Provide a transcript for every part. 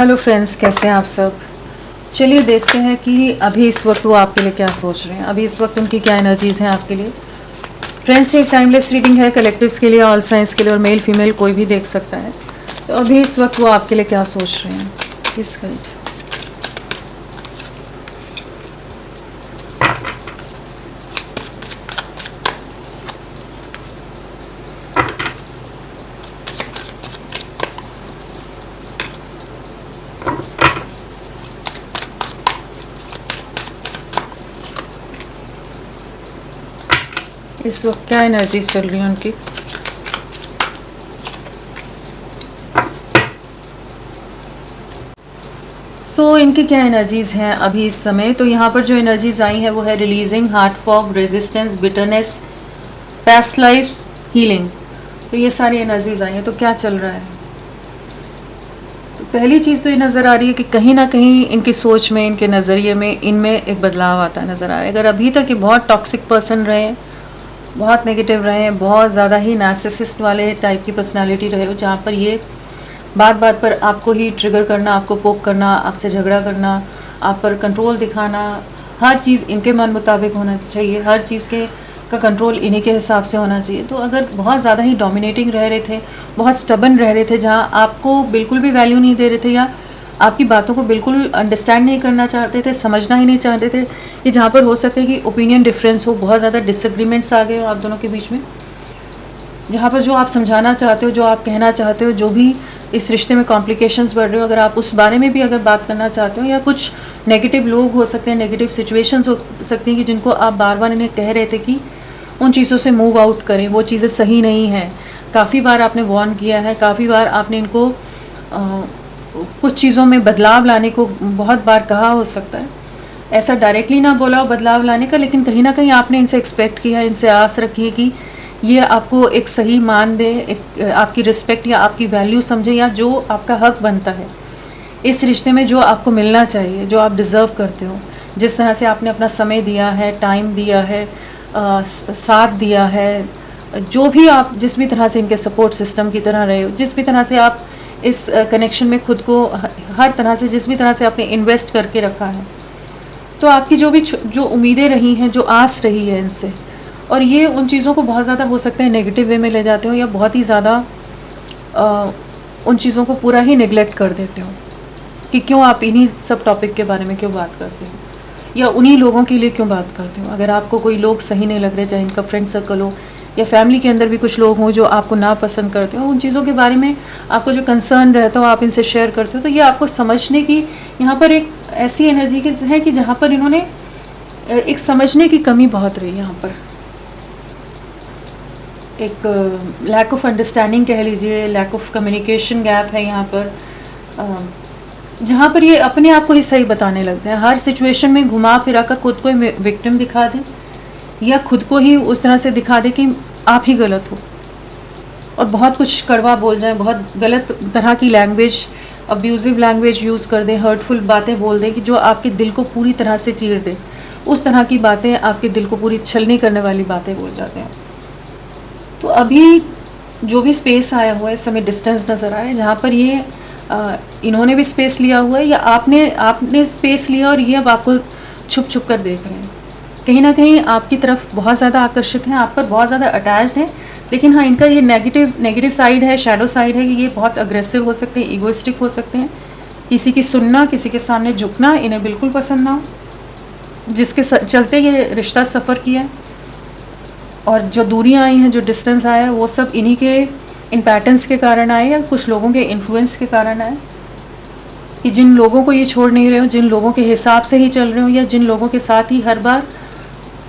Hello friends, कैसे हैं आप सब। चलिए देखते हैं कि अभी इस वक्त वो आपके लिए क्या सोच रहे हैं, अभी इस वक्त उनकी क्या एनर्जीज़ हैं आपके लिए। फ्रेंड्स, ये एक टाइमलेस रीडिंग है, कलेक्टिव्स के लिए, ऑल साइंस के लिए, और मेल फीमेल कोई भी देख सकता है। तो अभी इस वक्त वो आपके लिए क्या सोच रहे हैं। इस गाइड इस वक्त क्या एनर्जीज चल रही हैं उनकी। इनकी क्या एनर्जीज़ हैं अभी इस समय। तो यहाँ पर जो एनर्जीज आई हैं वो है releasing, heart fog, resistance, bitterness, past lifes, healing. तो ये सारी एनर्जीज आई हैं। तो क्या चल रहा है। तो पहली चीज़ तो ये नज़र आ रही है कि कहीं ना कहीं इनकी सोच में, इनके नज़रिए में, इनमें एक बदलाव आता नज़र आ रहा है। अगर अभी तक ये बहुत टॉक्सिक पर्सन रहे, बहुत नेगेटिव रहे, बहुत ज़्यादा ही नार्सिसिस्ट वाले टाइप की पर्सनालिटी रहे हो, जहाँ पर ये बात बात पर आपको ही ट्रिगर करना, आपको पोक करना, आपसे झगड़ा करना, आप पर कंट्रोल दिखाना, हर चीज़ इनके मन मुताबिक होना चाहिए, हर चीज़ का कंट्रोल इन्हीं के हिसाब से होना चाहिए। तो अगर बहुत ज़्यादा ही डोमिनेटिंग रह रहे थे, बहुत स्टबन रह रहे थे, जहाँ आपको बिल्कुल भी वैल्यू नहीं दे रहे थे या आपकी बातों को बिल्कुल अंडरस्टैंड नहीं करना चाहते थे, समझना ही नहीं चाहते थे, कि जहाँ पर हो सकता है कि ओपिनियन डिफरेंस हो, बहुत ज़्यादा डिसएग्रीमेंट्स आ गए हो आप दोनों के बीच में, जहाँ पर जो आप समझाना चाहते हो, जो आप कहना चाहते हो, जो भी इस रिश्ते में कॉम्प्लिकेशंस बढ़ रहे हो, अगर आप उस बारे में भी अगर बात करना चाहते हो, या कुछ नेगेटिव लोग हो सकते हैं, नेगेटिव सिचुएशंस हो सकती हैं कि जिनको आप बार बार इन्हें कह रहे थे कि उन चीज़ों से मूव आउट करें, वो चीज़ें सही नहीं हैं। काफ़ी बार आपने वार्न किया है, काफ़ी बार आपने इनको कुछ चीज़ों में बदलाव लाने को बहुत बार कहा हो सकता है। ऐसा डायरेक्टली ना बोला हो बदलाव लाने का, लेकिन कहीं ना कहीं आपने इनसे एक्सपेक्ट किया, इनसे आस रखी है कि ये आपको एक सही मान दे, एक आपकी रिस्पेक्ट या आपकी वैल्यू समझे, या जो आपका हक बनता है इस रिश्ते में, जो आपको मिलना चाहिए, जो आप डिज़र्व करते हो। जिस तरह से आपने अपना समय दिया है, टाइम दिया है, साथ दिया है, जो भी आप जिस भी तरह से इनके सपोर्ट सिस्टम की तरह रहे हो, जिस भी तरह से आप इस कनेक्शन में खुद को हर तरह से, जिस भी तरह से आपने इन्वेस्ट करके रखा है, तो आपकी जो उम्मीदें रही हैं, जो आस रही है इनसे, और ये उन चीज़ों को बहुत ज़्यादा हो सकता है नेगेटिव वे में ले जाते हो, या बहुत ही ज़्यादा उन चीज़ों को पूरा ही निगलेक्ट कर देते हो कि क्यों आप इन्हीं सब टॉपिक के बारे में क्यों बात करते हो, या उन्हीं लोगों के लिए क्यों बात करते हो। अगर आपको कोई लोग सही नहीं लग रहे, चाहे इनका फ्रेंड सर्कल हो या फैमिली के अंदर भी कुछ लोग हों जो आपको नापसंद करते हो, उन चीज़ों के बारे में आपको जो कंसर्न रहता हो, आप इनसे शेयर करते हो, तो ये आपको समझने की यहाँ पर एक ऐसी एनर्जी है कि जहाँ पर इन्होंने एक समझने की कमी बहुत रही, यहाँ पर एक लैक ऑफ अंडरस्टैंडिंग कह लीजिए, लैक ऑफ कम्युनिकेशन गैप है यहाँ पर, जहाँ पर ये अपने आप को ही सही बताने लगते हैं। हर सिचुएशन में घुमा फिरा कर खुद को विक्टिम दिखा दें, या खुद को ही उस तरह से दिखा दें कि आप ही गलत हो, और बहुत कुछ कड़वा बोल जाएं, बहुत गलत तरह की लैंग्वेज, अब्यूज़िव लैंग्वेज यूज़ कर दें, हर्टफुल बातें बोल दें कि जो आपके दिल को पूरी तरह से चीर दें। उस तरह की बातें, आपके दिल को पूरी छलनी करने वाली बातें बोल जाते हैं। तो अभी जो भी स्पेस आया हुआ है, इस समय डिस्टेंस नज़र आया है, जहाँ पर ये इन्होंने भी स्पेस लिया हुआ है, या आपने स्पेस लिया, और ये अब आपको छुप छुप कर देख रहे हैं। कहीं ना कहीं आपकी तरफ बहुत ज़्यादा आकर्षित हैं, आप पर बहुत ज़्यादा अटैच्ड हैं, लेकिन हाँ, इनका ये नेगेटिव साइड है, शैडो साइड है, कि ये बहुत अग्रेसिव हो सकते हैं, ईगोइस्टिक हो सकते हैं, किसी की सुनना, किसी के सामने झुकना इन्हें बिल्कुल पसंद ना हो, जिसके चलते ये रिश्ता सफ़र किया। और जो दूरियां आई हैं, जो डिस्टेंस आया है, वो सब इन्हीं के इन पैटर्न्स के कारण आए, या कुछ लोगों के इन्फ्लुएंस के कारण आए, कि जिन लोगों को ये छोड़ नहीं रहे हो, जिन लोगों के हिसाब से ही चल रहे हो, या जिन लोगों के साथ ही हर बार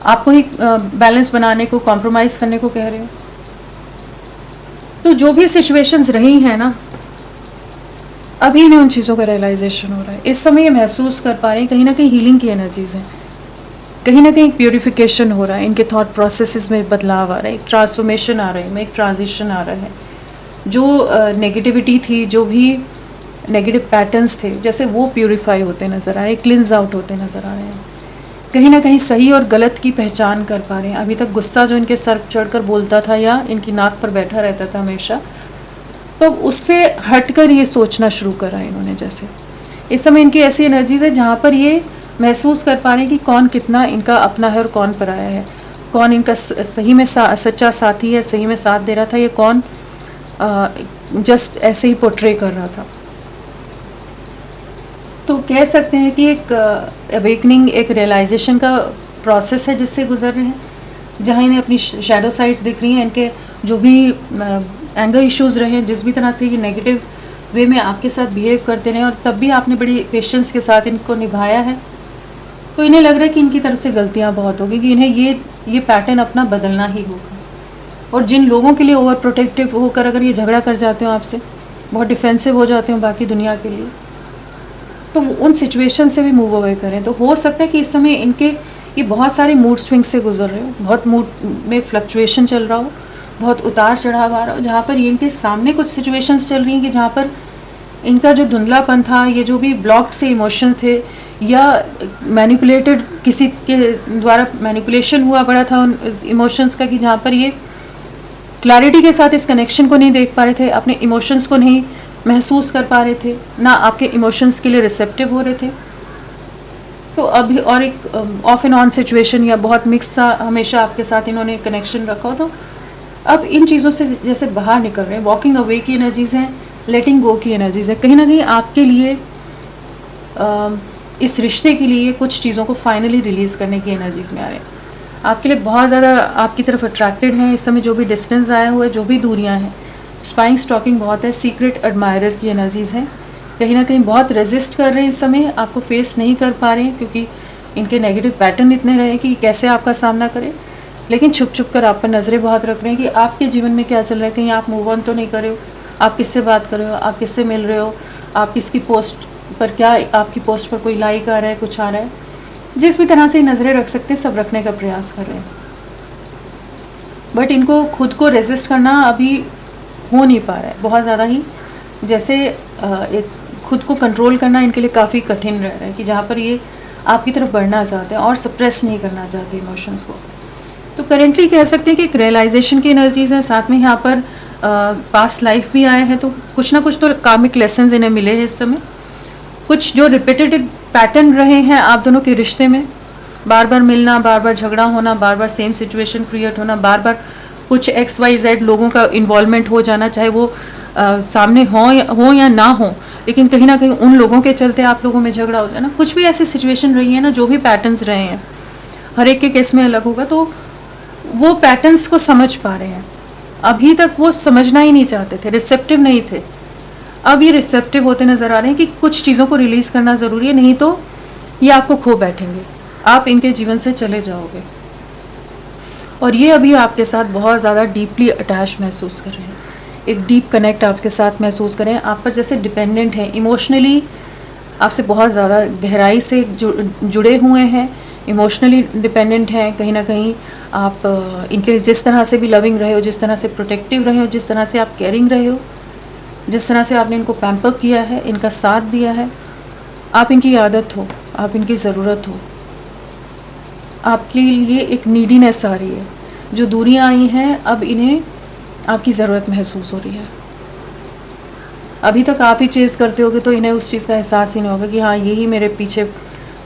आपको ही बैलेंस बनाने को, कॉम्प्रोमाइज़ करने को कह रहे हो। तो जो भी सिचुएशंस रही हैं ना, अभी इन्हें उन चीज़ों का रियलाइजेशन हो रहा है। इस समय ये महसूस कर पा रहे हैं, कहीं ना कहीं हीलिंग की एनर्जीज़ हैं, कहीं ना कहीं प्योरीफिकेशन हो रहा है, इनके थॉट प्रोसेसेस में बदलाव आ रहा है, एक ट्रांसफॉर्मेशन आ रहा है, एक ट्रांजिशन आ रहा है। जो नेगेटिविटी थी, जो भी नेगेटिव पैटर्न्स थे, जैसे वो प्योरीफाई होते नज़र आ रहे हैं, क्लिन्स आउट होते नज़र आ रहे हैं। कहीं ना कहीं सही और गलत की पहचान कर पा रहे हैं। अभी तक गुस्सा जो इनके सर चढ़कर बोलता था, या इनकी नाक पर बैठा रहता था हमेशा, तो उससे हटकर ये सोचना शुरू करा इन्होंने, जैसे इस समय इनकी ऐसी एनर्जीज है जहाँ पर ये महसूस कर पा रहे हैं कि कौन कितना इनका अपना है और कौन पराया है, कौन इनका सही में सच्चा साथी है, सही में साथ दे रहा था, ये कौन जस्ट ऐसे ही पोर्ट्रे कर रहा था। तो कह सकते हैं कि एक अवेकनिंग, एक रियलाइजेशन का प्रोसेस है जिससे गुजर रहे हैं, जहाँ इन्हें अपनी शैडो साइड्स दिख रही हैं, इनके जो भी एंगर इश्यूज रहे हैं, जिस भी तरह से ये नेगेटिव वे में आपके साथ बिहेव करते रहे और तब भी आपने बड़ी पेशेंस के साथ इनको निभाया है, तो इन्हें लग रहा है कि इनकी तरफ से गलतियाँ बहुत होगी, कि इन्हें ये पैटर्न अपना बदलना ही होगा। और जिन लोगों के लिए ओवर प्रोटेक्टिव होकर अगर ये झगड़ा कर जाते हो आपसे, बहुत डिफेंसिव हो जाते हो बाकी दुनिया के लिए, तो उन सिचुएशन से भी मूव अवे करें। तो हो सकता है कि इस समय इनके ये बहुत सारे मूड स्विंग से गुजर रहे हो, बहुत मूड में फ्लक्चुएशन चल रहा हो, बहुत उतार चढ़ाव आ रहा हो, जहाँ पर इनके सामने कुछ सिचुएशंस चल रही हैं कि जहाँ पर इनका जो धुंधलापन था, ये जो भी ब्लॉक्ड से इमोशन थे या मैनिपुलेटेड, किसी के द्वारा मैनिपुलेशन हुआ पड़ा था उन इमोशंस का, कि जहाँ पर ये क्लैरिटी के साथ इस कनेक्शन को नहीं देख पा रहे थे, अपने इमोशंस को नहीं महसूस कर पा रहे थे, ना आपके इमोशंस के लिए रिसेप्टिव हो रहे थे। तो अभी और एक ऑफ एंड ऑन सिचुएशन या बहुत मिक्स सा हमेशा आपके साथ इन्होंने कनेक्शन रखा हो, तो अब इन चीज़ों से जैसे बाहर निकल रहे हैं। वॉकिंग अवे की एनर्जीज़ हैं, लेटिंग गो की एनर्जीज़ है। कहीं ना कहीं आपके लिए इस रिश्ते के लिए कुछ चीज़ों को फाइनली रिलीज़ करने की एनर्जीज़ में आ रहे हैं। आपके लिए बहुत ज़्यादा आपकी तरफ अट्रैक्टेड हैं इस समय, जो भी डिस्टेंस आया हुआ है, जो भी दूरियां हैं। स्पाइंग स्टॉकिंग बहुत है, सीक्रेट एडमायरर की एनर्जीज़ हैं। कहीं ना कहीं बहुत रेजिस्ट कर रहे हैं इस समय, आपको फेस नहीं कर पा रहे हैं क्योंकि इनके नेगेटिव पैटर्न इतने रहे कि कैसे आपका सामना करें, लेकिन छुप छुप कर आप पर नज़रें बहुत रख रहे हैं कि आपके जीवन में क्या चल रहा है, कहीं आप मूव ऑन तो नहीं कर रहे हो, आप किससे बात कर रहे हो, आप किससे मिल रहे हो, आप किसकी पोस्ट पर, क्या आपकी पोस्ट पर कोई लाइक आ रहा है, कुछ आ रहा है। जिस भी तरह से नज़रें रख सकते हैं सब रखने का प्रयास कर रहे हैं, बट इनको खुद को रेजिस्ट करना अभी हो नहीं पा रहा है। बहुत ज़्यादा ही जैसे एक खुद को कंट्रोल करना इनके लिए काफ़ी कठिन रह रहा है, कि जहाँ पर ये आपकी तरफ बढ़ना चाहते हैं और सप्रेस नहीं करना चाहते इमोशंस को। तो करेंटली कह सकते हैं कि एक रियलाइजेशन की एनर्जीज़ है, साथ में यहाँ पर पास्ट लाइफ भी आया है, तो कुछ ना कुछ तो कार्मिक लेसन्स इन्हें मिले हैं इस समय। कुछ जो रिपीटेड पैटर्न रहे हैं आप दोनों के रिश्ते में, बार बार मिलना, बार बार झगड़ा होना, बार बार सेम सिचुएशन क्रिएट होना, बार बार कुछ XYZ लोगों का इन्वॉल्वमेंट हो जाना, चाहे वो सामने हो या ना हो, लेकिन कहीं ना कहीं उन लोगों के चलते आप लोगों में झगड़ा हो जाना। कुछ भी ऐसी सिचुएशन रही है ना, जो भी पैटर्न्स रहे हैं, हर एक के केस में अलग होगा, तो वो पैटर्न्स को समझ पा रहे हैं। अभी तक वो समझना ही नहीं चाहते थे, रिसेप्टिव नहीं थे, अब ये रिसेप्टिव होते नज़र आ रहे हैं कि कुछ चीज़ों को रिलीज़ करना ज़रूरी है, नहीं तो ये आपको खो बैठेंगे, आप इनके जीवन से चले जाओगे। और ये अभी आपके साथ बहुत ज़्यादा डीपली अटैच महसूस कर रहे हैं, एक डीप कनेक्ट आपके साथ महसूस करें, आप पर जैसे डिपेंडेंट हैं, इमोशनली आपसे बहुत ज़्यादा गहराई से जुड़े हुए हैं, इमोशनली डिपेंडेंट हैं। कहीं ना कहीं आप इनके जिस तरह से भी लविंग रहे हो, जिस तरह से प्रोटेक्टिव रहे हो, जिस तरह से आप केयरिंग रहे हो, जिस तरह से आपने इनको पैम्पर किया है, इनका साथ दिया है, आप इनकी आदत हो, आप इनकी ज़रूरत हो, आपके लिए एक नीडीनेस आ रही है। जो दूरियां आई हैं अब इन्हें आपकी ज़रूरत महसूस हो रही है। अभी तक आप ही चेज़ करते होगे तो इन्हें उस चीज़ का एहसास ही नहीं होगा कि हाँ यही मेरे पीछे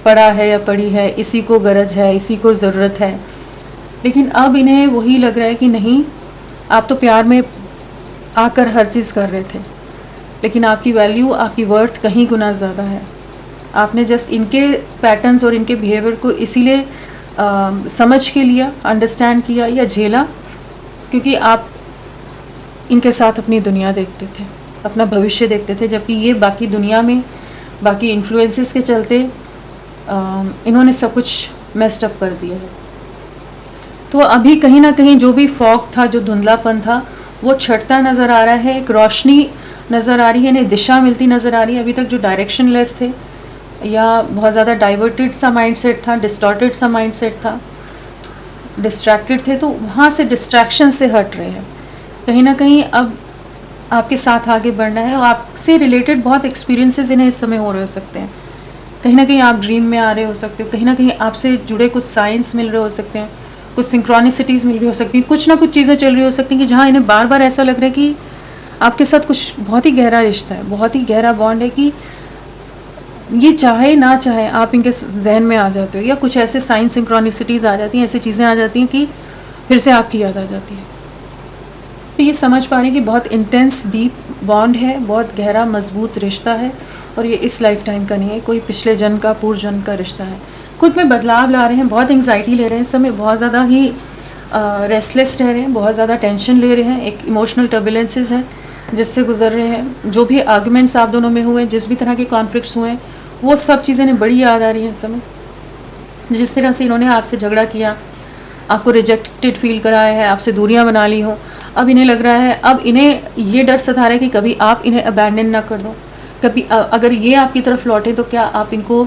पड़ा है या पड़ी है, इसी को गरज है, इसी को ज़रूरत है। लेकिन अब इन्हें वही लग रहा है कि नहीं, आप तो प्यार में आकर हर चीज़ कर रहे थे, लेकिन आपकी वैल्यू, आपकी वर्थ कहीं गुना ज़्यादा है। आपने जस्ट इनके पैटर्न्स और इनके बिहेवियर को इसीलिए समझ के लिया, अंडरस्टैंड किया या झेला, क्योंकि आप इनके साथ अपनी दुनिया देखते थे, अपना भविष्य देखते थे, जबकि ये बाकी दुनिया में बाकी इन्फ्लुएंसेस के चलते इन्होंने सब कुछ मेस्ड अप कर दिया है। तो अभी कहीं ना कहीं जो भी फॉग था, जो धुंधलापन था, वो छटता नज़र आ रहा है, एक रोशनी नज़र आ रही है, इन्हें दिशा मिलती नज़र आ रही है। अभी तक जो डायरेक्शनलेस थे या बहुत ज़्यादा डाइवर्टेड सा माइंडसेट था, डिस्टॉर्टेड सा माइंडसेट था, डिस्ट्रैक्टेड थे, तो वहाँ से डिस्ट्रैक्शन से हट रहे हैं। कहीं ना कहीं अब आपके साथ आगे बढ़ना है और आपसे रिलेटेड बहुत एक्सपीरियंसेस इन्हें इस समय हो रहे हो सकते हैं। कहीं ना कहीं आप ड्रीम में आ रहे हो सकते हो, कहीं ना कहीं आपसे जुड़े कुछ साइंस मिल रहे हो सकते हैं, कुछ सिंक्रोनिसिटीज़ मिल रही हो सकती हैं, कुछ ना कुछ चीज़ें चल रही हो सकती हैं कि जहाँ इन्हें बार बार ऐसा लग रहा है कि आपके साथ कुछ बहुत ही गहरा रिश्ता है, बहुत ही गहरा बॉन्ड है, कि ये चाहे ना चाहे आप इनके जहन में आ जाते हो, या कुछ ऐसे साइन सिंक्रोनिसिटीज़ आ जाती हैं, ऐसी चीज़ें आ जाती हैं कि फिर से आपकी याद आ जाती है। तो ये समझ पा रहे हैं कि बहुत इंटेंस डीप बॉन्ड है, बहुत गहरा मजबूत रिश्ता है, और ये इस लाइफ टाइम का नहीं है, कोई पिछले जन्म का पूर्व जन्म का रिश्ता है। खुद में बदलाव ला रहे हैं, बहुत एंग्जाइटी ले रहे हैं, इस समय बहुत ज़्यादा ही रेस्टलेस रह रहे हैं, बहुत ज़्यादा टेंशन ले रहे हैं, एक इमोशनल टर्बुलेंसेस है जिससे गुजर रहे हैं। जो भी आर्गुमेंट्स आप दोनों में हुए, जिस भी तरह के कॉन्फ्लिक्ट्स हुए हैं, वो सब चीज़ें इन्हें बड़ी याद आ रही हैं इस समय। जिस तरह से इन्होंने आपसे झगड़ा किया, आपको रिजेक्टेड फील कराया है, आपसे दूरियां बना ली हो, अब इन्हें लग रहा है, अब इन्हें ये डर सता रहा है कि कभी आप इन्हें अबैंडन ना कर दो, कभी अगर ये आपकी तरफ लौटे तो क्या आप इनको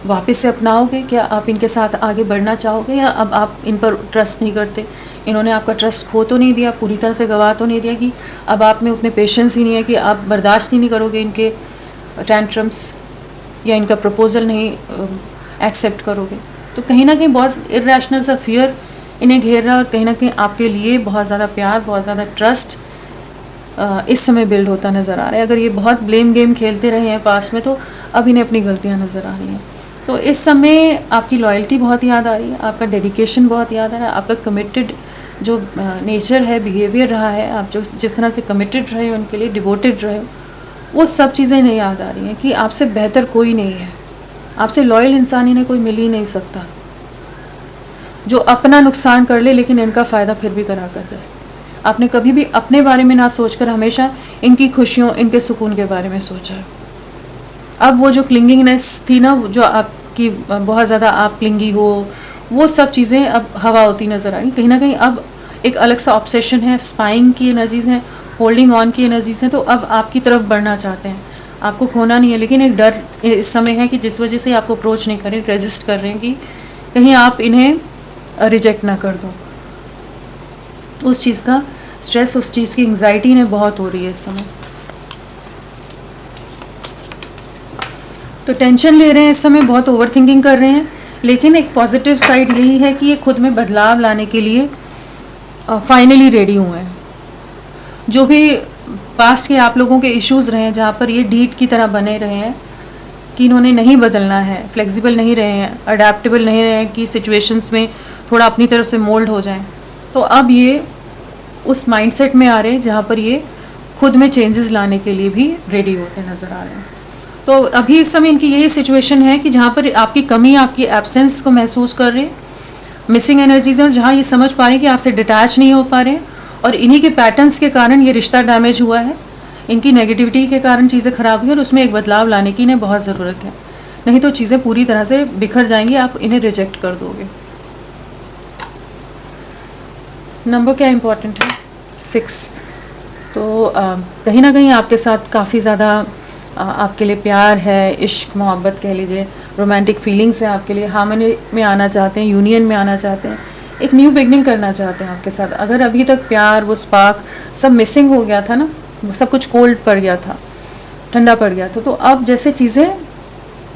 वापस से अपनाओगे, क्या आप इनके साथ आगे बढ़ना चाहोगे, या अब आप इन पर ट्रस्ट नहीं करते। इन्होंने आपका ट्रस्ट खो तो नहीं दिया, पूरी तरह से गवा तो नहीं दिया कि अब आप में उतने पेशेंस ही नहीं है कि आप बर्दाश्त ही नहीं करोगे इनके टेंट्रम्स, या इनका प्रपोज़ल नहीं एक्सेप्ट करोगे। तो कहीं ना कहीं बहुत इरेशनल सा फियर इन्हें घेर रहा है, और कहीं ना कहीं आपके लिए बहुत ज़्यादा प्यार, बहुत ज़्यादा ट्रस्ट इस समय बिल्ड होता नज़र आ रहा है। अगर ये बहुत ब्लेम गेम खेलते रहे हैं पास्ट में, तो अब इन्हें अपनी गलतियां नज़र आ रही हैं। तो इस समय आपकी लॉयल्टी बहुत याद आ रही है, आपका डेडिकेशन बहुत याद आ रहा है, आपका कमिटेड जो नेचर है, बिहेवियर रहा है, आप जो जिस तरह से कमिटेड रहे हो उनके लिए, डिवोटेड रहे हो, वो सब चीज़ें नहीं याद आ रही हैं कि आपसे बेहतर कोई नहीं है, आपसे लॉयल इंसान इन्हें कोई मिल ही नहीं सकता जो अपना नुकसान कर ले लेकिन इनका फ़ायदा फिर भी करा कर जाए। आपने कभी भी अपने बारे में ना सोचकर हमेशा इनकी खुशियों, इनके सुकून के बारे में सोचा है। अब वो जो क्लिंगिंगनेस थी ना, जो आपकी बहुत ज़्यादा आप क्लिंगी हो, वो सब चीज़ें अब हवा होती नज़र आ रही। कहीं ना कहीं अब एक अलग सा ऑब्सेशन है, स्पाइंग की एनर्जीज़ हैं, होल्डिंग ऑन की एनर्जीज़ हैं, तो अब आपकी तरफ बढ़ना चाहते हैं, आपको खोना नहीं है, लेकिन एक डर इस समय है कि जिस वजह से आपको अप्रोच नहीं कर रहे, रेजिस्ट कर रहे हैं कि कहीं आप इन्हें रिजेक्ट ना कर दो। उस चीज़ का स्ट्रेस, उस चीज़ की एंग्जाइटी इन्हें बहुत हो रही है इस समय। तो टेंशन ले रहे हैं इस समय, बहुत ओवर थिंकिंग कर रहे हैं, लेकिन एक पॉजिटिव साइड यही है कि ये खुद में बदलाव लाने के लिए फाइनली रेडी हुए हैं। जो भी पास्ट के आप लोगों के इश्यूज़ रहे हैं, जहाँ पर ये ढीठ की तरह बने रहे हैं कि इन्होंने नहीं बदलना है, फ्लेक्सिबल नहीं रहे हैं, अडेप्टेबल नहीं रहे हैं कि सिचुएशंस में थोड़ा अपनी तरफ से मोल्ड हो जाएं, तो अब ये उस माइंडसेट में आ रहे हैं जहाँ पर ये खुद में चेंजेस लाने के लिए भी रेडी होते नज़र आ रहे हैं। तो अभी इस समय इनकी यही सिचुएशन है कि जहाँ पर आपकी कमी, आपकी एब्सेंस को महसूस कर रहे हैं, मिसिंग एनर्जीज, और जहाँ ये समझ पा रहे हैं कि आपसे डिटैच नहीं हो पा रहे हैं, और इन्हीं के पैटर्न्स के कारण ये रिश्ता डैमेज हुआ है, इनकी नेगेटिविटी के कारण चीज़ें ख़राब हुई, और उसमें एक बदलाव लाने की इन्हें बहुत ज़रूरत है, नहीं तो चीज़ें पूरी तरह से बिखर जाएंगी, आप इन्हें रिजेक्ट कर दोगे। नंबर क्या इम्पोर्टेंट है? 6। तो कहीं ना कहीं आपके साथ काफ़ी ज़्यादा आपके लिए प्यार है, इश्क, मोहब्बत कह लीजिए, रोमांटिक फीलिंग्स हैं आपके लिए, हार्मनी में आना चाहते हैं, यूनियन में आना चाहते हैं, एक न्यू बिगनिंग करना चाहते हैं आपके साथ। अगर अभी तक प्यार, वो स्पार्क सब मिसिंग हो गया था ना, सब कुछ कोल्ड पड़ गया था, ठंडा पड़ गया था, तो अब जैसे चीज़ें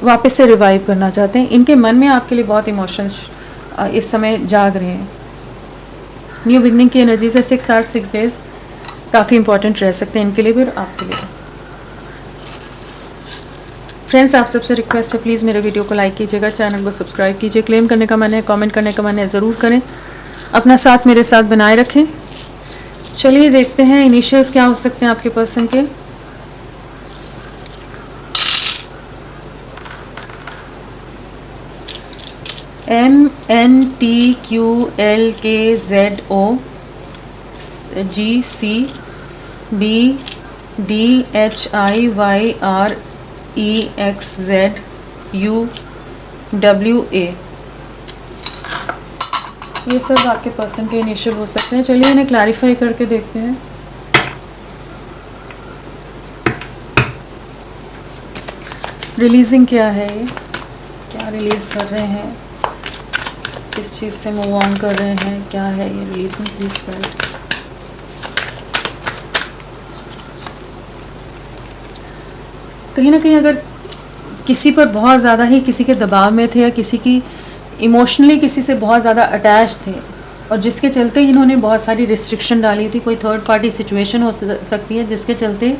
वापस से रिवाइव करना चाहते हैं। इनके मन में आपके लिए बहुत इमोशंस इस समय जाग रहे हैं। न्यू बिगनिंग की एनर्जी से 6 आवर्स 6 डेज काफ़ी इंपॉर्टेंट रह सकते हैं इनके लिए भी और आपके लिए। फ्रेंड्स, आप सबसे रिक्वेस्ट है, प्लीज़ मेरे वीडियो को लाइक कीजिएगा, चैनल को सब्सक्राइब कीजिए, क्लेम करने का मन है, कमेंट करने का मन है, ज़रूर करें, अपना साथ मेरे साथ बनाए रखें। चलिए देखते हैं इनिशियल्स क्या हो सकते हैं आपके पर्सन के। MNTQLKZOGCBDHIYREXZUWA, ये सब आपके पर्सन के इनिशियल हो सकते हैं। चलिए इन्हें क्लैरिफाई करके देखते हैं। रिलीजिंग क्या है, ये क्या रिलीज़ कर रहे हैं, किस चीज़ से मूव ऑन कर रहे हैं, क्या है ये रिलीजिंग, प्लीज़ गाइड। कहीं ना कहीं अगर किसी पर बहुत ज़्यादा ही किसी के दबाव में थे, या किसी की इमोशनली किसी से बहुत ज़्यादा अटैच थे, और जिसके चलते इन्होंने बहुत सारी रिस्ट्रिक्शन डाली थी, कोई थर्ड पार्टी सिचुएशन हो सकती है जिसके चलते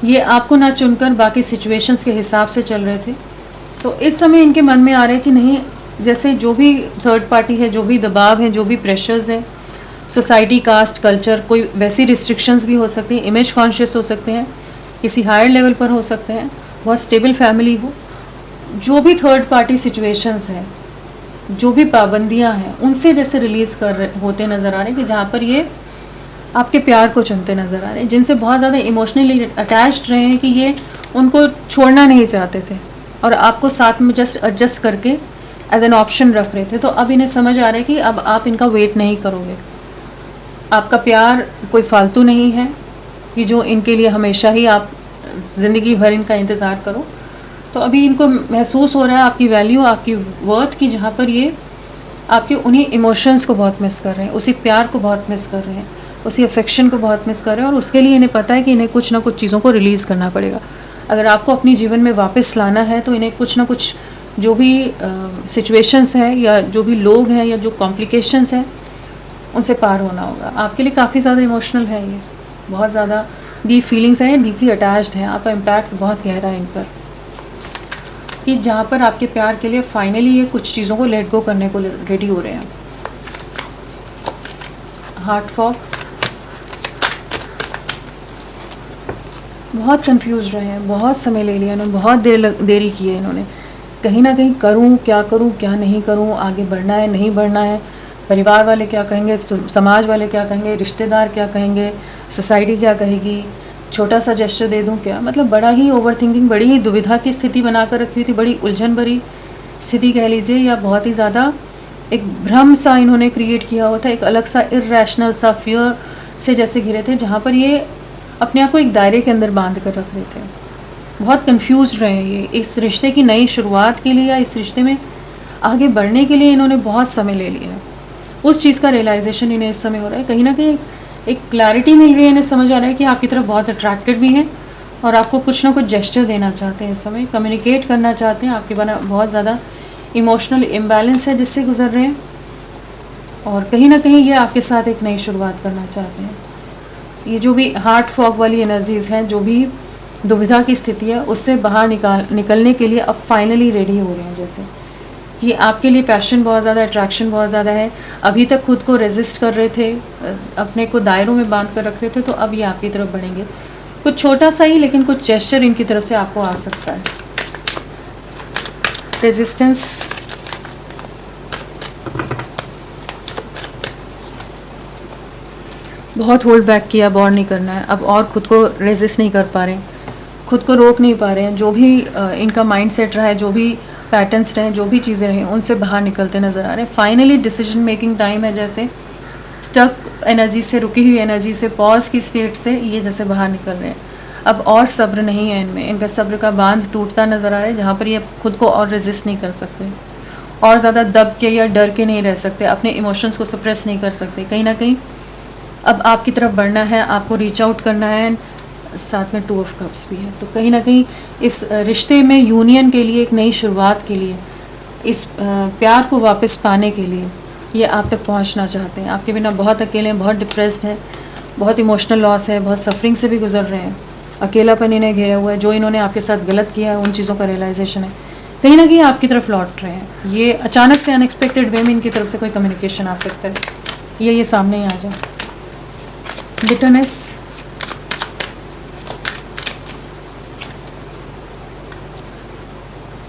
ये आपको ना चुनकर बाकी सिचुएशंस के हिसाब से चल रहे थे। तो इस समय इनके मन में आ रहा है कि नहीं, जैसे जो भी थर्ड पार्टी है, जो भी दबाव है, जो भी प्रेशर्स है, सोसाइटी, कास्ट, कल्चर, कोई वैसी रिस्ट्रिक्शंस भी हो सकती हैं, इमेज कॉन्शियस हो सकते हैं, किसी हायर लेवल पर हो सकते हैं, बहुत स्टेबल फैमिली हो, जो भी थर्ड पार्टी सिचुएशंस हैं, जो भी पाबंदियां हैं, उनसे जैसे रिलीज़ होते नज़र आ रहे हैं, कि जहाँ पर ये आपके प्यार को चुनते नज़र आ रहे हैं, जिनसे बहुत ज़्यादा इमोशनली अटैच्ड रहे हैं, कि ये उनको छोड़ना नहीं चाहते थे और आपको साथ में जस्ट एडजस्ट करके एज एन ऑप्शन रख रहे थे। तो अब इन्हें समझ आ रहा है कि अब आप इनका वेट नहीं करोगे, आपका प्यार कोई फालतू नहीं है कि जो इनके लिए हमेशा ही आप ज़िंदगी भर इनका इंतज़ार करो। तो अभी इनको महसूस हो रहा है आपकी वैल्यू, आपकी वर्थ की, जहाँ पर ये आपके उन्हीं इमोशंस को बहुत मिस कर रहे हैं, उसी प्यार को बहुत मिस कर रहे हैं, उसी अफेक्शन को बहुत मिस कर रहे हैं, और उसके लिए इन्हें पता है कि इन्हें कुछ ना कुछ चीज़ों को रिलीज़ करना पड़ेगा। अगर आपको अपनी जीवन में वापस लाना है तो इन्हें कुछ ना कुछ जो भी सिचुएशंस हैं, या जो भी लोग हैं, या जो कॉम्प्लिकेशंस हैं, उनसे पार होना होगा। आपके लिए काफ़ी ज़्यादा इमोशनल है ये, बहुत ज़्यादा डीप फीलिंग्स हैं, डीपली अटैच्ड हैं, आपका इम्पैक्ट बहुत गहरा है इन पर, कि जहाँ पर आपके प्यार के लिए फाइनली ये कुछ चीज़ों को लेट गो करने को रेडी हो रहे हैं। हार्ट फॉग, बहुत कंफ्यूज रहे हैं, बहुत समय ले लिया इन्होंने, बहुत देरी की है इन्होंने, कहीं ना कहीं करूं क्या नहीं करूं, आगे बढ़ना है नहीं बढ़ना है, परिवार वाले क्या कहेंगे, समाज वाले क्या कहेंगे, रिश्तेदार क्या कहेंगे, सोसाइटी क्या कहेगी, छोटा सा जेस्चर दे दूं क्या, मतलब बड़ा ही ओवर थिंकिंग, बड़ी ही दुविधा की स्थिति बना कर रखी हुई थी, बड़ी उलझन भरी स्थिति कह लीजिए, या बहुत ही ज़्यादा एक भ्रम सा इन्होंने क्रिएट किया हुआ था, एक अलग सा इर्रेशनल सा फियर से जैसे घिरे थे, जहाँ पर ये अपने आप को एक दायरे के अंदर बांध कर रख रहे थे। बहुत कंफ्यूज रहे हैं ये इस रिश्ते की नई शुरुआत के लिए, या इस रिश्ते में आगे बढ़ने के लिए इन्होंने बहुत समय ले लिया। उस चीज़ का रियलाइजेशन इन्हें इस समय हो रहा है, कहीं ना कहीं एक क्लैरिटी मिल रही है, इन्हें समझ आ रहा है कि आपकी तरफ बहुत अट्रैक्टेड भी हैं और आपको कुछ ना कुछ जेस्चर देना चाहते हैं, इस समय कम्युनिकेट करना चाहते हैं, आपके बना बहुत ज़्यादा इमोशनल इम्बैलेंस है जिससे गुजर रहे हैं, और कहीं ना कहीं ये आपके साथ एक नई शुरुआत करना चाहते हैं। ये जो भी हार्ट फॉग वाली एनर्जीज़ हैं, जो भी दुविधा की स्थिति है, उससे बाहर निकलने के लिए अब फाइनली रेडी हो रहे हैं। जैसे ये आपके लिए पैशन बहुत ज़्यादा, अट्रैक्शन बहुत ज़्यादा है, अभी तक खुद को रेजिस्ट कर रहे थे, अपने को दायरों में बांध कर रख रहे थे, तो अब ये आपकी तरफ बढ़ेंगे, कुछ छोटा सा ही लेकिन कुछ जेस्चर इनकी तरफ से आपको आ सकता है। रेजिस्टेंस, बहुत होल्ड बैक किया, अब और नहीं करना है, अब और खुद को रेजिस्ट नहीं कर पा रहे हैं, खुद को रोक नहीं पा रहे हैं, जो भी इनका माइंड सेट रहा है, जो भी पैटर्न्स रहे, जो भी चीज़ें रहीं, उनसे बाहर निकलते नज़र आ रहे हैं। फाइनली डिसीजन मेकिंग टाइम है, जैसे स्टक एनर्जी से, रुकी हुई एनर्जी से, पॉज की स्टेट से ये जैसे बाहर निकल रहे हैं। अब और सब्र नहीं है इनमें, इनका सब्र का बांध टूटता नज़र आ रहा है, जहाँ पर ये खुद को और रेजिस्ट नहीं कर सकते, और ज़्यादा दब के या डर के नहीं रह सकते, अपने इमोशंस को सप्रेस नहीं कर सकते। कहीं ना कहीं अब आपकी तरफ बढ़ना है, आपको रीच आउट करना है, साथ में 2 ऑफ कप्स भी है। तो कहीं ना कहीं इस रिश्ते में, यूनियन के लिए, एक नई शुरुआत के लिए, इस प्यार को वापस पाने के लिए ये आप तक पहुंचना चाहते हैं। आपके बिना बहुत अकेले हैं, बहुत डिप्रेस्ड हैं, बहुत इमोशनल लॉस है, बहुत सफरिंग से भी गुजर रहे हैं, अकेलापन इन्हें घेरा हुआ है, जो इन्होंने आपके साथ गलत किया है उन चीज़ों का रियलाइजेशन है। कहीं ना कहीं आपकी तरफ लौट रहे हैं, ये अचानक से अनएक्सपेक्टेड वे में इनकी तरफ से कोई कम्युनिकेशन आ सकता है, ये सामने ही आ जाए। बिटरनेस,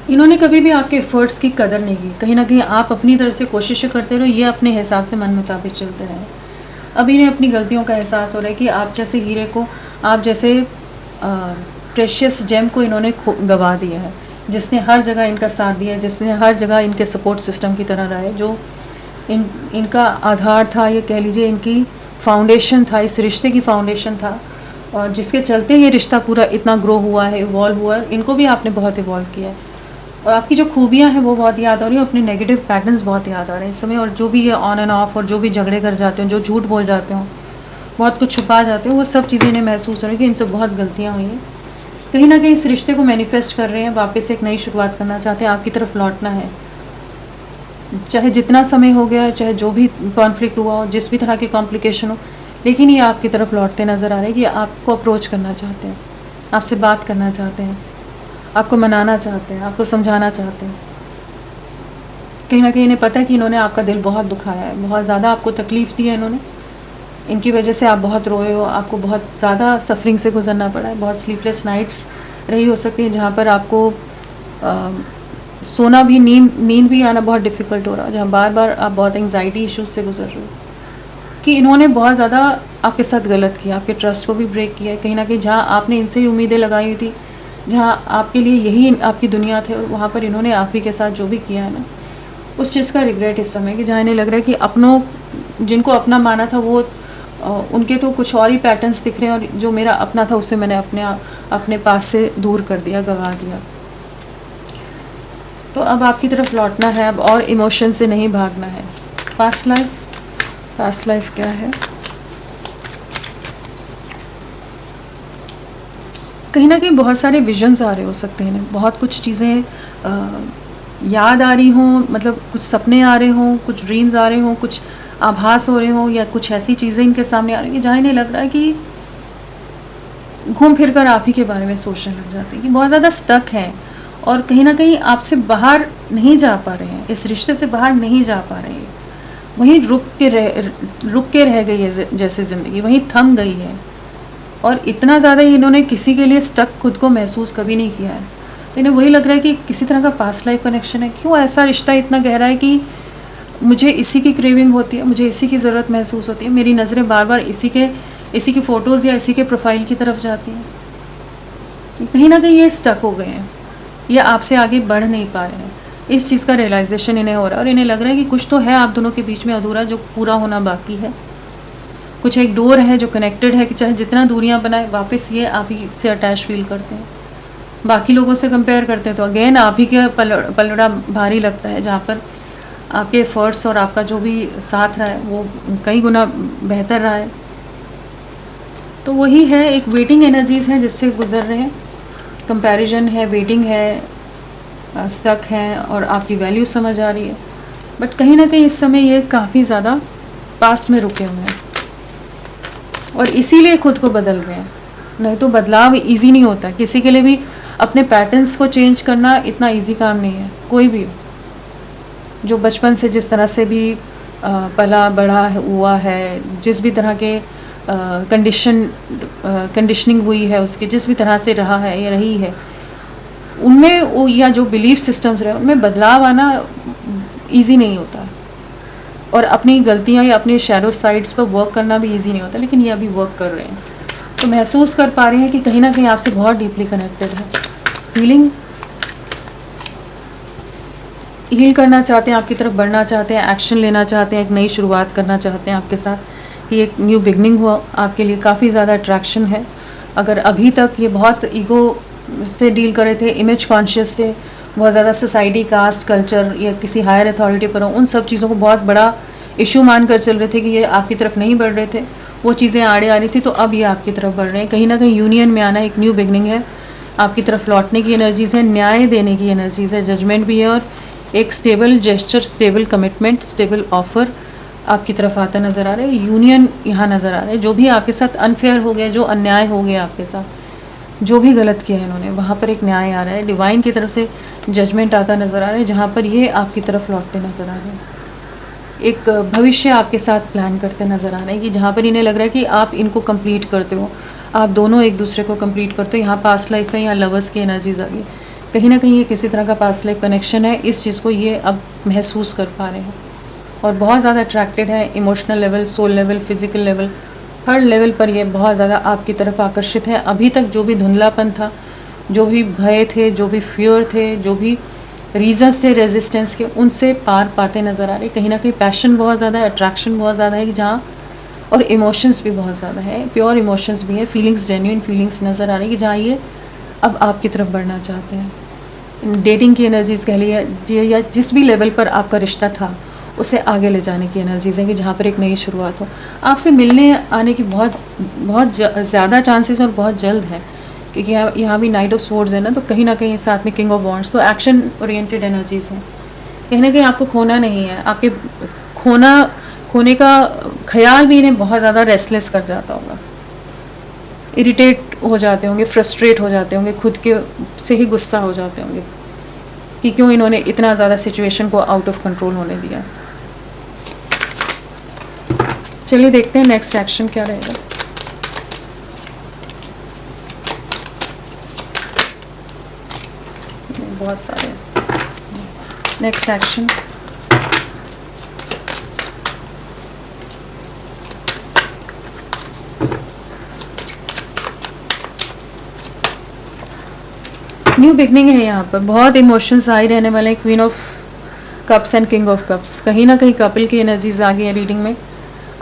इन्होंने कभी भी आपके एफर्ट्स की कदर नहीं की, कहीं ना कहीं आप अपनी तरफ से कोशिशें करते रहो, ये अपने हिसाब से मन मुताबिक चलते रहे। अब इन्हें अपनी गलतियों का एहसास हो रहा है कि आप जैसे हीरे को, आप जैसे प्रेशियस जेम को इन्होंने गवा दिया है, जिसने हर जगह इनका साथ दिया है, जिसने हर जगह इनके सपोर्ट सिस्टम की तरह रहा है, जो इनका आधार था, ये कह लीजिए इनकी फाउंडेशन था, इस रिश्ते की फाउंडेशन था, और जिसके चलते ये रिश्ता पूरा इतना ग्रो हुआ है, इवॉल्व हुआ है। इनको भी आपने बहुत इवॉल्व किया है, और आपकी जो खूबियाँ हैं वो बहुत याद आ रही है, अपने नेगेटिव पैटर्न्स बहुत याद आ रहे हैं इस समय, और जो भी ये ऑन एंड ऑफ, और जो भी झगड़े कर जाते हैं, जो झूठ बोल जाते हो, बहुत कुछ छुपा जाते हो, वो सब चीज़ें इन्हें महसूस हो रही है कि इनसे बहुत गलतियाँ हुई हैं। कहीं ना कहीं इस रिश्ते को मैनिफेस्ट कर रहे हैं, वापस एक नई शुरुआत करना चाहते हैं, आपकी तरफ लौटना है, चाहे जितना समय हो गया, चाहे जो भी कॉन्फ्लिक्ट हुआ हो, जिस भी तरह की कॉम्प्लिकेशन हो, लेकिन ये आपकी तरफ लौटते नज़र आ रहे हैं कि आपको अप्रोच करना चाहते हैं, आपसे बात करना चाहते हैं, आपको मनाना चाहते हैं, आपको समझाना चाहते हैं। कहीं ना कहीं इन्हें पता है कि इन्होंने आपका दिल बहुत दुखाया है, बहुत ज़्यादा आपको तकलीफ़ दी है इन्होंने। इनकी वजह से आप बहुत रोए हो, आपको बहुत ज़्यादा सफरिंग से गुजरना पड़ा है, बहुत स्लीपलेस नाइट्स रही हो सकती हैं, जहाँ पर आपको सोना भी, नींद भी आना बहुत डिफ़िकल्ट हो रहा है, जहाँ बार बार आप बहुत एंग्जाइटी इश्यूज से गुजर रहे हो। कि इन्होंने बहुत ज़्यादा आपके साथ गलत किया, आपके ट्रस्ट को भी ब्रेक किया है। कहीं ना कहीं जहाँ आपने इनसे ही उम्मीदें लगाई हुई थी, जहाँ आपके लिए यही आपकी दुनिया थे, और वहाँ पर इन्होंने आप ही के साथ जो भी किया है ना, उस चीज़ का रिग्रेट इस समय, कि जहाँ इन्हें लग रहा है कि अपनों, जिनको अपना माना था वो उनके तो कुछ और ही पैटर्न्स दिख रहे हैं, और जो मेरा अपना था उसे मैंने अपने पास से दूर कर दिया, गवा दिया। तो अब आपकी तरफ लौटना है, अब और इमोशन से नहीं भागना है। पास्ट लाइफ क्या है? कहीं ना कहीं बहुत सारे विजन्स आ रहे हो सकते हैं, बहुत कुछ चीज़ें याद आ रही हों, मतलब कुछ सपने आ रहे हों, कुछ ड्रीम्स आ रहे हों, कुछ आभास हो रहे हों, या कुछ ऐसी चीज़ें इनके सामने आ रही हैं जहाँ इन्हें लग रहा है कि घूम फिर कर आप ही के बारे में सोचने लग जाते हैं, कि बहुत ज़्यादा स्टक हैं और कहीं ना कहीं आपसे बाहर नहीं जा पा रहे हैं, इस रिश्ते से बाहर नहीं जा पा रहे हैं, वहीं रुक के रह गई है जैसे ज़िंदगी, वहीं थम गई है। और इतना ज़्यादा इन्होंने किसी के लिए स्टक खुद को महसूस कभी नहीं किया है, तो इन्हें वही लग रहा है कि किसी तरह का पास्ट लाइफ कनेक्शन है। क्यों ऐसा रिश्ता इतना गहरा है कि मुझे इसी की क्रेविंग होती है, मुझे इसी की ज़रूरत महसूस होती है, मेरी नज़रें बार बार इसी की फ़ोटोज़ या इसी के प्रोफाइल की तरफ जाती हैं। कहीं ना कहीं ये स्टक हो गए हैं, ये आपसे आगे बढ़ नहीं पा रहे हैं। इस चीज़ का रियलाइजेशन इन्हें हो रहा है, और इन्हें लग रहा है कि कुछ तो है आप दोनों के बीच में अधूरा, जो पूरा होना बाकी है। कुछ एक डोर है जो कनेक्टेड है, कि चाहे जितना दूरियां बनाए, वापस ये आप ही से अटैच फील करते हैं। बाकी लोगों से कंपेयर करते हैं तो अगेन आप ही का पलड़ा भारी लगता है, जहाँ पर आपके एफर्ट्स और आपका जो भी साथ रहा है वो कई गुना बेहतर रहा है। तो वही है, एक वेटिंग एनर्जीज़ हैं जिससे गुजर रहे हैं, कंपैरिजन है, वेटिंग है, स्टक हैं, और आपकी वैल्यू समझ आ रही है। बट कहीं ना कहीं इस समय ये काफ़ी ज़्यादा पास्ट में रुके हुए हैं, और इसीलिए खुद को बदल रहे हैं। नहीं तो बदलाव इजी नहीं होता, किसी के लिए भी अपने पैटर्न्स को चेंज करना इतना इजी काम नहीं है। कोई भी जो बचपन से जिस तरह से भी पला बड़ा हुआ है, जिस भी तरह के कंडीशनिंग हुई है, उसकी जिस भी तरह से रहा है या रही है, उनमें या जो बिलीफ सिस्टम्स रहे उनमें बदलाव आना इजी नहीं होता, और अपनी गलतियां या अपने शैडो साइड्स पर वर्क करना भी इजी नहीं होता। लेकिन ये अभी वर्क कर रहे हैं, तो महसूस कर पा रहे हैं कि कहीं ना कहीं आपसे बहुत डीपली कनेक्टेड है। हील करना चाहते हैं, आपकी तरफ बढ़ना चाहते हैं, एक्शन लेना चाहते हैं, एक नई शुरुआत करना चाहते हैं आपके साथ। ये एक न्यू बिगनिंग हुआ, आपके लिए काफ़ी ज़्यादा अट्रैक्शन है। अगर अभी तक ये बहुत ईगो से डील कर रहे थे, इमेज कॉन्शियस थे, बहुत ज़्यादा सोसाइटी, कास्ट, कल्चर या किसी हायर अथॉरिटी पर हो, उन सब चीज़ों को बहुत बड़ा इशू मान कर चल रहे थे कि ये आपकी तरफ नहीं बढ़ रहे थे, वो चीज़ें आड़े आ रही थी, तो अब ये आपकी तरफ बढ़ रहे हैं। कहीं ना कहीं यूनियन में आना एक न्यू बिगनिंग है, आपकी तरफ लौटने की एनर्जीज़ है, न्याय देने की एनर्जीज़ है, जजमेंट भी है, और एक stable gesture, stable commitment, stable offer आपकी तरफ आता नज़र आ रहा है। यूनियन यहाँ नज़र आ रहा है। जो भी आपके साथ अनफेयर हो गया, जो अन्याय हो गया आपके साथ, जो भी गलत किया है इन्होंने, वहाँ पर एक न्याय आ रहा है, डिवाइन की तरफ से जजमेंट आता नज़र आ रहा है, जहाँ पर ये आपकी तरफ लौटते नज़र आ रहे हैं। एक भविष्य आपके साथ प्लान करते नज़र आ रहे हैं, कि जहाँ पर इन्हें लग रहा है कि आप इनको कंप्लीट करते हो, आप दोनों एक दूसरे को कंप्लीट करते हो। यहाँ पास्ट लाइफ है, यहाँ लवर्स की एनर्जीज आ गई, कहीं ना कहीं ये किसी तरह का पास्ट लाइफ कनेक्शन है। इस चीज़ को ये अब महसूस कर पा रहे हैं, और बहुत ज़्यादा अट्रैक्टेड है, emotional level, soul level, physical level, हर लेवल पर ये बहुत ज़्यादा आपकी तरफ आकर्षित है। अभी तक जो भी धुंधलापन था, जो भी भय थे, जो भी फियर थे, जो भी रीजंस थे रेजिस्टेंस के, उनसे पार पाते नज़र आ रहे। कहीं ना कहीं पैशन बहुत ज़्यादा है, अट्रैक्शन बहुत ज़्यादा है, जहाँ और इमोशंस भी बहुत ज़्यादा है, प्योर इमोशंस भी है, फीलिंग्स, जेन्युइन फीलिंग्स नज़र आ रही है, कि जहाँ ये अब आपकी तरफ बढ़ना चाहते हैं। डेटिंग की एनर्जीज़ कह लीजिए, या जिस भी लेवल पर आपका रिश्ता था उसे आगे ले जाने की एनर्जीज़ हैं, कि जहाँ पर एक नई शुरुआत हो। आपसे मिलने आने की बहुत ज़्यादा चांसेस और बहुत जल्द है, क्योंकि यहाँ भी नाइट ऑफ स्वॉर्ड्स है ना, तो कहीं ना कहीं साथ में किंग ऑफ वॉन्ड्स, तो एक्शन ओरिएंटेड एनर्जीज़ हैं। कहीं ना कहीं आपको खोना नहीं है, आपके खोने का ख्याल भी इन्हें बहुत ज़्यादा रेस्टलेस कर जाता होगा। इरिटेट हो जाते होंगे, फ्रस्ट्रेट हो जाते होंगे, खुद के से ही गुस्सा हो जाते होंगे कि क्यों इन्होंने इतना ज़्यादा सिचुएशन को आउट ऑफ कंट्रोल होने दिया। चलिए देखते हैं नेक्स्ट एक्शन क्या रहेगा। बहुत सारे नेक्स्ट एक्शन। न्यू बिगनिंग है यहाँ पर, बहुत इमोशंस हाई रहने वाले हैं। Queen of cups and king of cups, कहीं ना कहीं कपल की एनर्जीज आ गई है रीडिंग में।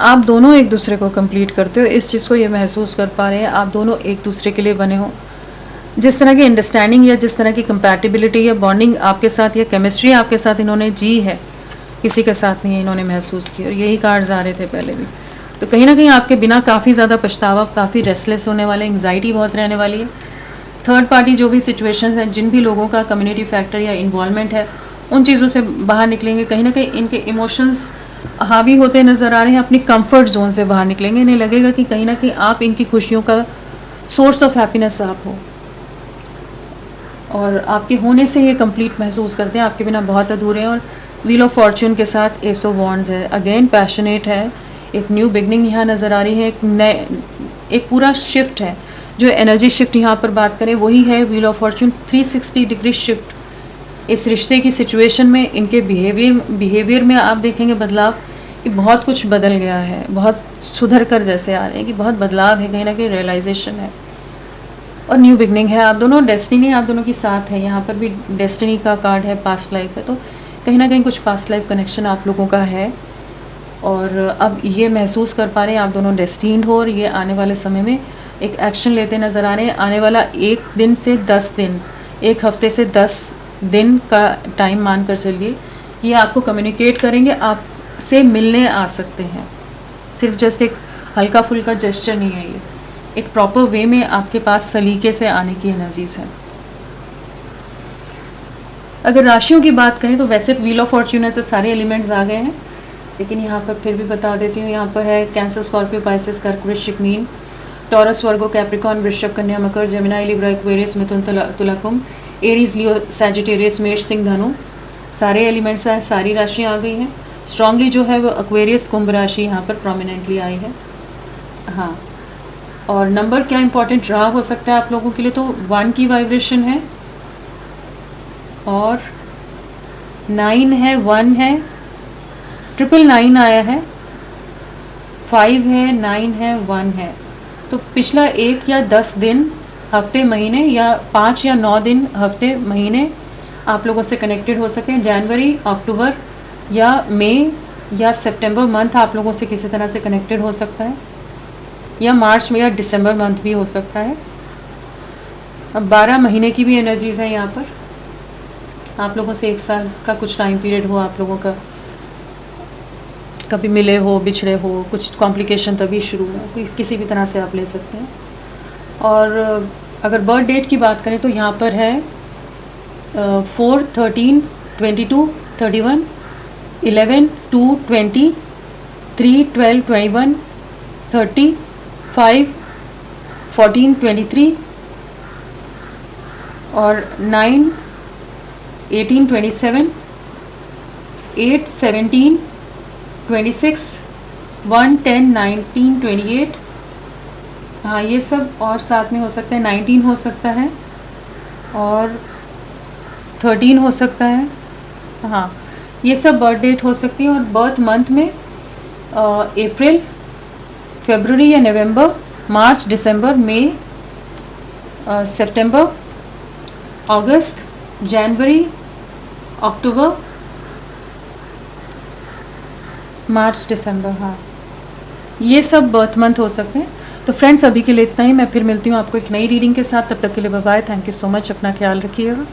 आप दोनों एक दूसरे को कंप्लीट करते हो, इस चीज़ को ये महसूस कर पा रहे हैं। आप दोनों एक दूसरे के लिए बने हो। जिस तरह की अंडरस्टैंडिंग या जिस तरह की कंपैटिबिलिटी या बॉन्डिंग आपके साथ या केमिस्ट्री आपके साथ इन्होंने जी है, किसी के साथ नहीं है इन्होंने महसूस की। और यही कार्ड्स आ रहे थे पहले भी। तो कहीं ना कहीं आपके बिना काफ़ी ज़्यादा पछतावा, काफ़ी रेस्टलेस होने वाले, एंग्जाइटी बहुत रहने वाली है। थर्ड पार्टी जो भी सिचुएशंस हैं, जिन भी लोगों का कम्युनिटी फैक्टर या इन्वॉल्वमेंट है, उन चीज़ों से बाहर निकलेंगे। कहीं ना कहीं इनके इमोशंस हावी होते नज़र आ रहे हैं, अपनी कंफर्ट जोन से बाहर निकलेंगे। इन्हें लगेगा कि कहीं ना कहीं आप इनकी खुशियों का सोर्स ऑफ हैप्पीनेस आप हो, और आपके होने से ये कंप्लीट महसूस करते हैं, आपके बिना बहुत अधूरे हैं। और व्हील ऑफ फॉर्च्यून के साथ एस ऑफ वॉन्ड्स है, अगेन पैशनेट है। एक न्यू बिगनिंग यहाँ नज़र आ रही है, एक पूरा शिफ्ट है। जो एनर्जी शिफ्ट यहाँ पर बात करें वही है wheel of Fortune, 360 degree shift. इस रिश्ते की सिचुएशन में, इनके बिहेवियर में आप देखेंगे बदलाव, कि बहुत कुछ बदल गया है, बहुत सुधर कर जैसे आ रहे हैं, कि बहुत बदलाव है, कहीं ना कहीं रियलाइजेशन है और न्यू बिगनिंग है। आप दोनों डेस्टिनी आप दोनों की साथ है। यहाँ पर भी डेस्टिनी का कार्ड है, पास्ट लाइफ है, तो कहीं ना कहीं कुछ पास्ट लाइफ कनेक्शन आप लोगों का है। और अब ये महसूस कर पा रहे हैं आप दोनों डेस्टिन्ड हो, और ये आने वाले समय में एक एक्शन लेते नज़र आ रहे हैं। आने वाला 1 दिन से 10 दिन, 1 हफ्ते से 10 दिन का टाइम मान कर चलिए, ये आपको कम्युनिकेट करेंगे, आपसे मिलने आ सकते हैं। सिर्फ जस्ट एक हल्का फुल्का जेस्चर नहीं है, ये एक प्रॉपर वे में आपके पास सलीके से आने की एनर्जीज है। अगर राशियों की बात करें तो वैसे व्हील ऑफ फॉर्च्यून है तो सारे एलिमेंट्स आ गए हैं, लेकिन यहाँ पर फिर भी बता देती हूँ। यहाँ पर है कैंसर, स्कॉर्पियो, पाइसेस, कर्क, वृश्चिक, मीन, टॉरस, वर्गो, कैप्रिकॉर्न, वृषभ, कन्या, मकर, जेमिनाई, लिब्रा, एक्वेरियस, मिथुन, तुला, कुंभ, एरीज, लियो, सैजिटेरियस, मेष, सिंह, धनु, सारे एलिमेंट्स हैं, सारी राशियाँ आ गई हैं। स्ट्रांगली जो है वो एक्वेरियस, कुंभ राशि यहाँ पर प्रोमिनेंटली आई है। हाँ, और नंबर क्या इंपॉर्टेंट रहा हो सकता है आप लोगों के लिए, तो 1 की वाइब्रेशन है, और 9 है, 1 है, 999 आया है, 5 है, 9 है, 1 है। तो पिछला 1 या 10 दिन, हफ्ते, महीने, या 5 या 9 दिन, हफ्ते, महीने आप लोगों से कनेक्टेड हो सकते हैं। जनवरी, अक्टूबर या मई या सितंबर मंथ आप लोगों से किसी तरह से कनेक्टेड हो सकता है, या मार्च में या दिसंबर मंथ भी हो सकता है। अब 12 महीने की भी एनर्जीज़ हैं यहाँ पर। आप लोगों से 1 साल का कुछ टाइम पीरियड हो, आप लोगों का कभी मिले हो, बिछड़े हो, कुछ कॉम्प्लिकेशन तभी शुरू हो, किसी भी तरह से आप ले सकते हैं। और अगर बर्थ डेट की बात करें तो यहाँ पर है 4, 13, 22, 31, 11, 2, 20, 3, 12, 21, 30, 5, 14, 23 और 9, 18, 27, 8, 17, 26, 1, 10, 19, 28। हाँ, ये सब, और साथ में हो सकता है 19 हो सकता है, और 13 हो सकता है। हाँ, ये सब बर्थ डेट हो सकती है। और बर्थ मंथ में अप्रैल, फरवरी या नवंबर, मार्च, दिसंबर, मई, सितंबर, अगस्त, जनवरी, अक्टूबर, मार्च, दिसंबर। हाँ, ये सब बर्थ मंथ हो सकते हैं। तो फ्रेंड्स, अभी के लिए इतना ही। मैं फिर मिलती हूँ आपको एक नई रीडिंग के साथ। तब तक के लिए bye bye. Thank you so much. अपना ख्याल रखिएगा।